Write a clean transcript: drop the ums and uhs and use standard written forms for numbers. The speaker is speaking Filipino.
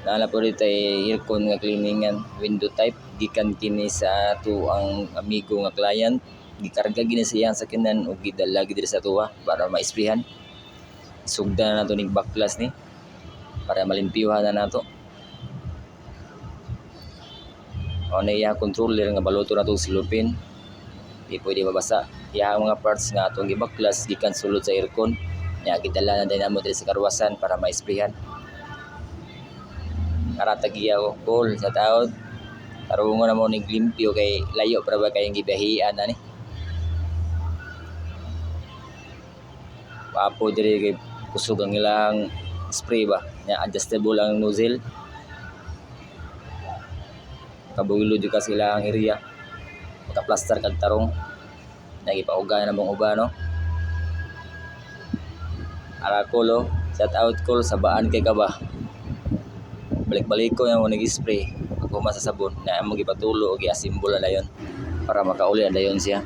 Nala po dito ay aircon nga cleaningan, window type. Gikan kini sa ato ang amigo nga client. Gikarga gini siya sa kinan o gidala gid sa tuwa para maisprihan. Sugda na nato ning baklas ni para malimpyuhan na nato. O na iya controller nga baluto na itong silupin. Di pwede mabasa. Iya ang mga parts nga atong gibaklas gikan sulod sa aircon. Nya gidala na din namo diri sa karwasan para maisprihan. Karatag iya ko call sa taod. Tarungon na mo ning limpyo kay layo para ba kayong gibahian na ni. Papo diri kay kusog ang ilang spray ba. Nya adjustable ang nozzle. Kabulod yung kasi ilang area. Maka-plaster kag tarong. Nagipauga na mong uba no. Arakulo, shout out call sa baan kay ka ba. Balik-balik ko yung nag-spray. Pagkuma sa sabon na among gipatulo o gi-assemble na dayon para makauli na dayon siya.